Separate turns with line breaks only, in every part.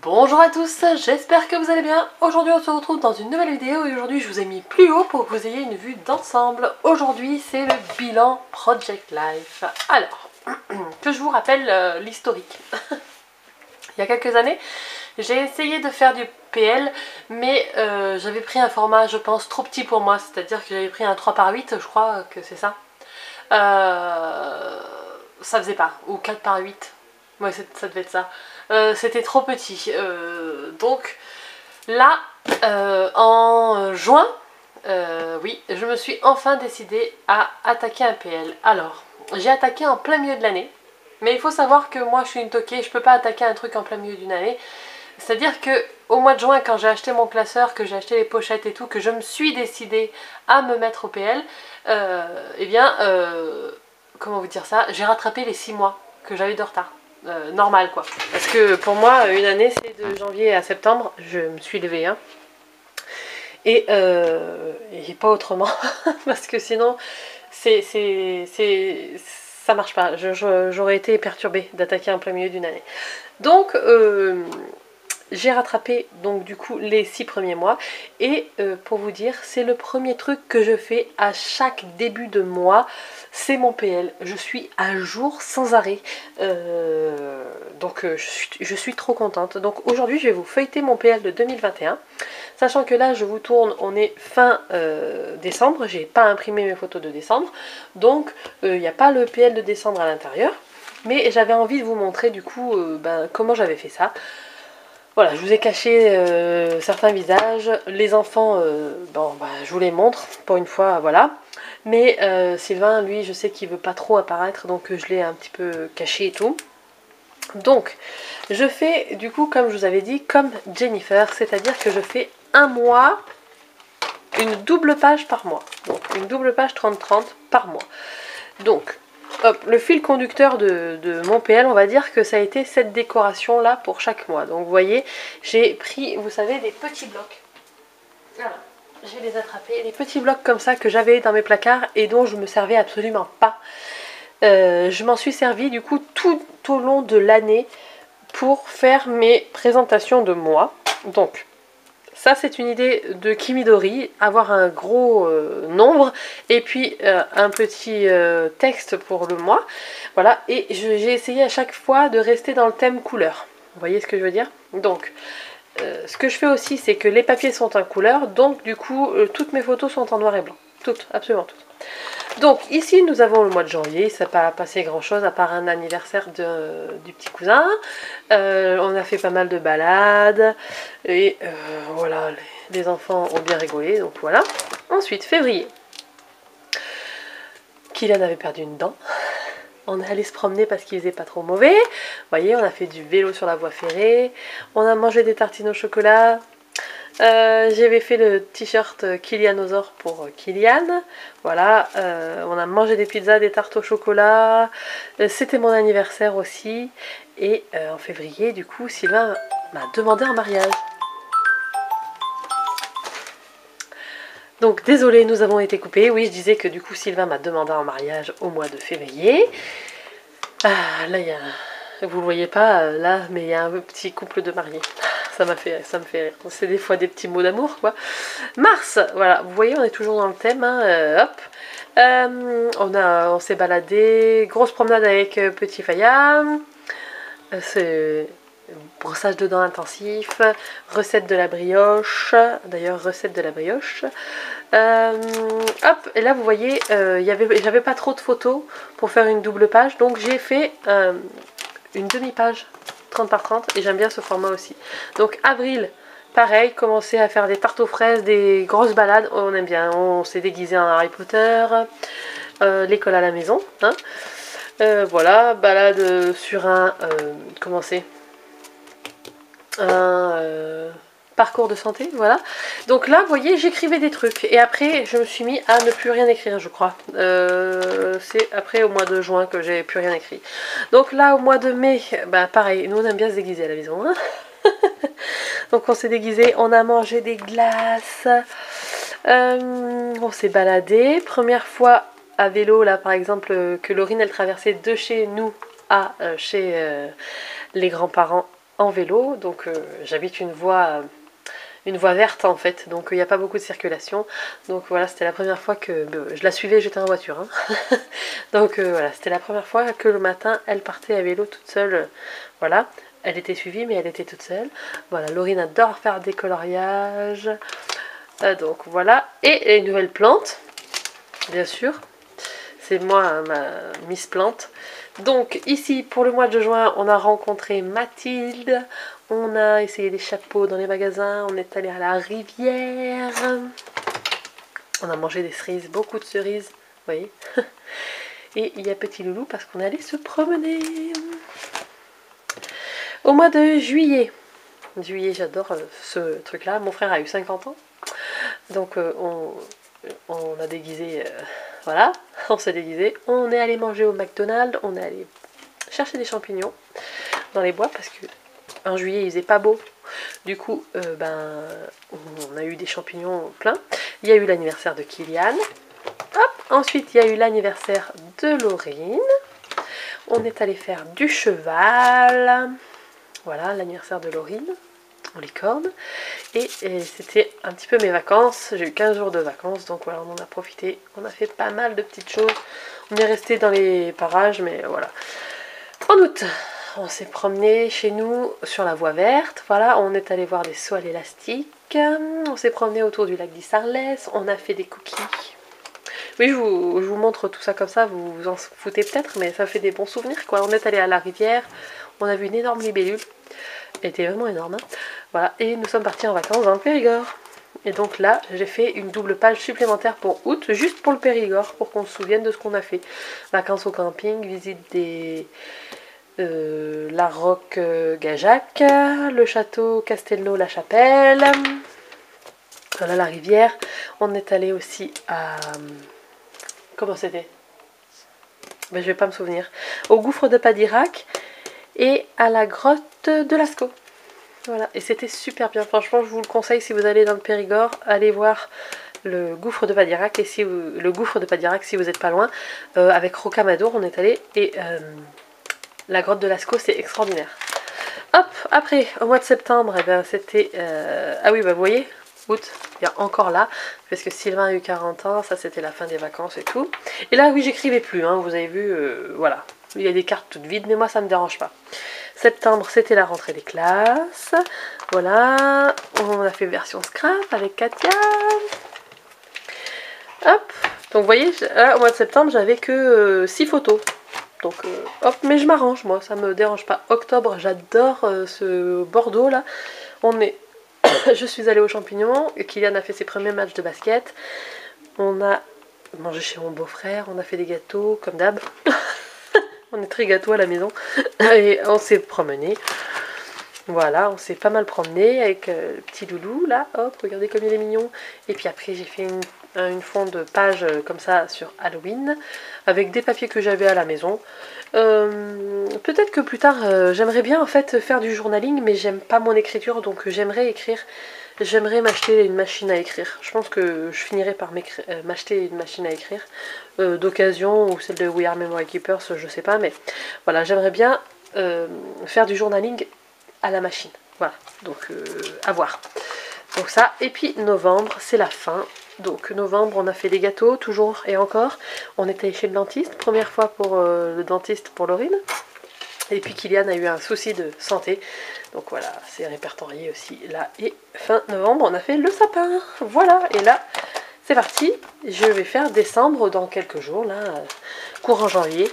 Bonjour à tous, j'espère que vous allez bien. Aujourd'hui on se retrouve dans une nouvelle vidéo et aujourd'hui je vous ai mis plus haut pour que vous ayez une vue d'ensemble. Aujourd'hui c'est le bilan Project Life. Alors, que je vous rappelle l'historique. Il y a quelques années, j'ai essayé de faire du PL, mais j'avais pris un format je pense trop petit pour moi, c'est-à-dire que j'avais pris un 3x8, je crois que c'est ça. Ça faisait pas, ou 4x8, ouais ça devait être ça. C'était trop petit. Donc là, en juin, oui, je me suis enfin décidée à attaquer un PL. Alors, j'ai attaqué en plein milieu de l'année. Mais il faut savoir que moi je suis une toquée, je peux pas attaquer un truc en plein milieu d'une année. C'est-à-dire que au mois de juin, quand j'ai acheté mon classeur, que j'ai acheté les pochettes et tout, que je me suis décidée à me mettre au PL, eh bien, comment vous dire ça, j'ai rattrapé les 6 mois que j'avais de retard. Normal quoi. Parce que pour moi, une année c'est de janvier à septembre, je me suis levée. Hein. Et pas autrement, parce que sinon, ça marche pas. J'aurais été perturbée d'attaquer en plein milieu d'une année. Donc, j'ai rattrapé donc du coup les 6 premiers mois et pour vous dire c'est le premier truc que je fais à chaque début de mois, c'est mon PL, je suis à jour sans arrêt, donc je suis trop contente. Donc aujourd'hui je vais vous feuilleter mon PL de 2021, sachant que là je vous tourne, on est fin décembre, j'ai pas imprimé mes photos de décembre, donc il n'y a pas le PL de décembre à l'intérieur, mais j'avais envie de vous montrer du coup comment j'avais fait ça. Voilà, je vous ai caché certains visages. Les enfants, je vous les montre pour une fois, voilà. Mais Sylvain, lui, je sais qu'il veut pas trop apparaître, donc je l'ai un petit peu caché et tout. Donc, je fais du coup, comme je vous avais dit, comme Jennifer, c'est-à-dire que je fais un mois, une double page par mois. Donc, une double page 30-30 par mois. Donc, hop, le fil conducteur de mon PL, on va dire que ça a été cette décoration là pour chaque mois. Donc vous voyez, j'ai pris, vous savez, des petits blocs. Voilà, je vais les attraper. Les petits blocs comme ça que j'avais dans mes placards et dont je me servais absolument pas. Je m'en suis servi du coup tout au long de l'année pour faire mes présentations de mois. Donc, ça c'est une idée de Kimidori, avoir un gros nombre et puis un petit texte pour le mois. Voilà, et j'ai essayé à chaque fois de rester dans le thème couleur. Vous voyez ce que je veux dire? Donc, ce que je fais aussi, c'est que les papiers sont en couleur, donc du coup, toutes mes photos sont en noir et blanc. Toutes, absolument toutes. Donc ici nous avons le mois de janvier, ça n'a pas passé grand chose à part un anniversaire du petit cousin. On a fait pas mal de balades et voilà, les enfants ont bien rigolé, donc voilà. Ensuite février, Kylian avait perdu une dent. On est allé se promener parce qu'il faisait pas trop mauvais. Vous voyez, on a fait du vélo sur la voie ferrée, on a mangé des tartines au chocolat. J'avais fait le t-shirt Kylianosaure pour Kylian. Voilà, on a mangé des pizzas, des tartes au chocolat. C'était mon anniversaire aussi. Et en février, du coup, Sylvain m'a demandé en mariage. Donc désolé, nous avons été coupés. Oui, je disais que du coup, Sylvain m'a demandé en mariage au mois de février. Ah, là, il y a... Vous le voyez pas là, mais il y a un petit couple de mariés. Ça me fait rire. C'est des fois des petits mots d'amour, quoi. Mars, voilà, vous voyez, on est toujours dans le thème, hein, hop. On s'est baladé, grosse promenade avec petit Faya. C'est brossage de dents intensif, recette de la brioche. D'ailleurs, recette de la brioche. Hop, et là, vous voyez, j'avais pas trop de photos pour faire une double page, donc j'ai fait une demi-page 30 par 30 et j'aime bien ce format aussi. Donc avril, pareil, commencer à faire des tartes aux fraises, des grosses balades, on aime bien, on s'est déguisé en Harry Potter, l'école à la maison, hein. Voilà, balade sur un, comment c'est, un parcours de santé, voilà. Donc là, vous voyez, j'écrivais des trucs et après, je me suis mis à ne plus rien écrire, je crois. C'est après au mois de juin que j'ai plus rien écrit. Donc là, au mois de mai, bah pareil, nous on aime bien se déguiser à la maison, hein. Donc on s'est déguisé, on a mangé des glaces, on s'est baladé. Première fois à vélo, là par exemple, que Laurine elle traversait de chez nous à chez les grands-parents en vélo, donc j'habite une voie verte en fait, donc il n'y a pas beaucoup de circulation. Donc voilà, c'était la première fois que je la suivais, j'étais en voiture. Hein. Donc voilà, c'était la première fois que le matin, elle partait à vélo toute seule. Voilà, elle était suivie, mais elle était toute seule. Voilà, Laurine adore faire des coloriages. Donc voilà, et une nouvelle plante, bien sûr. C'est moi, ma Miss Plante. Donc ici, pour le mois de juin, on a rencontré Mathilde. On a essayé des chapeaux dans les magasins. On est allé à la rivière. On a mangé des cerises, beaucoup de cerises. Vous voyez. Et il y a Petit Loulou parce qu'on est allé se promener. Au mois de juillet. Juillet, j'adore ce truc-là. Mon frère a eu 50 ans. Donc on a déguisé... voilà, on s'est déguisé. On est allé manger au McDonald's. On est allé chercher des champignons dans les bois parce que en juillet il faisait pas beau. Du coup, on a eu des champignons pleins. Il y a eu l'anniversaire de Kylian. Hop, ensuite, il y a eu l'anniversaire de Laurine. On est allé faire du cheval. Voilà, l'anniversaire de Laurine. On licorne. Et c'était un petit peu mes vacances. J'ai eu 15 jours de vacances, donc voilà, on en a profité. On a fait pas mal de petites choses. On est resté dans les parages, mais voilà. En août, on s'est promené chez nous sur la voie verte. Voilà, on est allé voir des sauts à l'élastique. On s'est promené autour du lac d'Issarlès. On a fait des cookies. Oui, je vous montre tout ça comme ça. Vous vous en foutez peut-être, mais ça fait des bons souvenirs, quoi. On est allé à la rivière. On a vu une énorme libellule. Elle était vraiment énorme. Hein. Voilà, et nous sommes partis en vacances dans le Périgord. Et donc là, j'ai fait une double page supplémentaire pour août, juste pour le Périgord, pour qu'on se souvienne de ce qu'on a fait. Vacances au camping, visite des... la Roque Gajac, le château Castelnau-la Chapelle, voilà la rivière. On est allé aussi à... comment c'était? Je vais pas me souvenir. Au gouffre de Padirac et à la grotte de Lascaux. Voilà, et c'était super bien. Franchement, je vous le conseille si vous allez dans le Périgord, allez voir le gouffre de Padirac. Et si vous, le gouffre de Padirac, si vous n'êtes pas loin, avec Rocamadour, on est allé. Et la grotte de Lascaux, c'est extraordinaire. Hop, après, au mois de septembre, eh ben, c'était... ah oui, bah, vous voyez, août, il y a encore là, parce que Sylvain a eu 40 ans, ça c'était la fin des vacances et tout. Et là, oui, j'écrivais plus, hein, vous avez vu, voilà. Il y a des cartes toutes vides, mais moi, ça ne me dérange pas. Septembre, c'était la rentrée des classes. Voilà, on a fait version scrap avec Katia. Hop, donc vous voyez, là, au mois de septembre, j'avais que 6 photos. Donc hop, mais je m'arrange, moi, ça me dérange pas. Octobre, j'adore ce Bordeaux là. On est... je suis allée aux champignons, et Kylian a fait ses premiers matchs de basket. On a mangé chez mon beau-frère, on a fait des gâteaux, comme d'hab. On est très gâteaux à la maison. Et on s'est promené. Voilà, on s'est pas mal promené avec le petit loulou là. Hop, regardez comme il est mignon. Et puis après, j'ai fait une fond de page comme ça sur Halloween. Avec des papiers que j'avais à la maison. Peut-être que plus tard, j'aimerais bien en fait faire du journaling. Mais j'aime pas mon écriture. Donc j'aimerais écrire. J'aimerais m'acheter une machine à écrire. Je pense que je finirai par m'acheter une machine à écrire. D'occasion, ou celle de We Are Memory Keepers, je sais pas. Mais voilà, j'aimerais bien faire du journaling à la machine. Voilà, donc à voir. Donc ça, et puis novembre, c'est la fin. Donc novembre, on a fait des gâteaux, toujours et encore. On était chez le dentiste, première fois pour le dentiste pour Laurine. Et puis Kylian a eu un souci de santé. Donc voilà, c'est répertorié aussi là. Et fin novembre, on a fait le sapin. Voilà, et là, c'est parti. Je vais faire décembre dans quelques jours, là, courant janvier.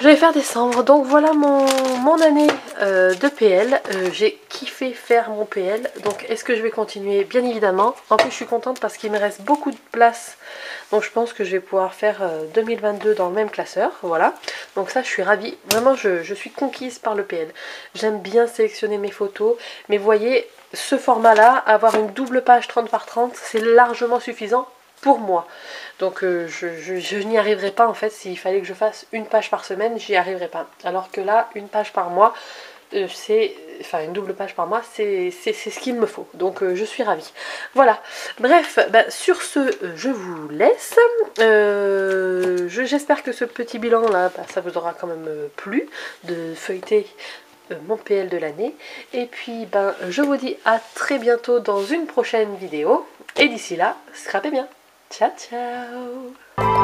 Je vais faire décembre, donc voilà mon année de PL. J'ai kiffé faire mon PL, donc est-ce que je vais continuer? Bien évidemment. En plus je suis contente parce qu'il me reste beaucoup de place, donc je pense que je vais pouvoir faire 2022 dans le même classeur, voilà. Donc ça je suis ravie, vraiment je suis conquise par le PL. J'aime bien sélectionner mes photos, mais vous voyez, ce format là, avoir une double page 30 par 30, c'est largement suffisant pour moi. Donc je n'y arriverai pas en fait. S'il fallait que je fasse une page par semaine, j'y arriverai pas. Alors que là, une page par mois, enfin une double page par mois, c'est ce qu'il me faut. Donc je suis ravie. Voilà. Bref, sur ce, je vous laisse. J'espère que ce petit bilan là, ça vous aura quand même plu de feuilleter mon PL de l'année. Et puis je vous dis à très bientôt dans une prochaine vidéo. Et d'ici là, scrapez bien. Ciao ciao.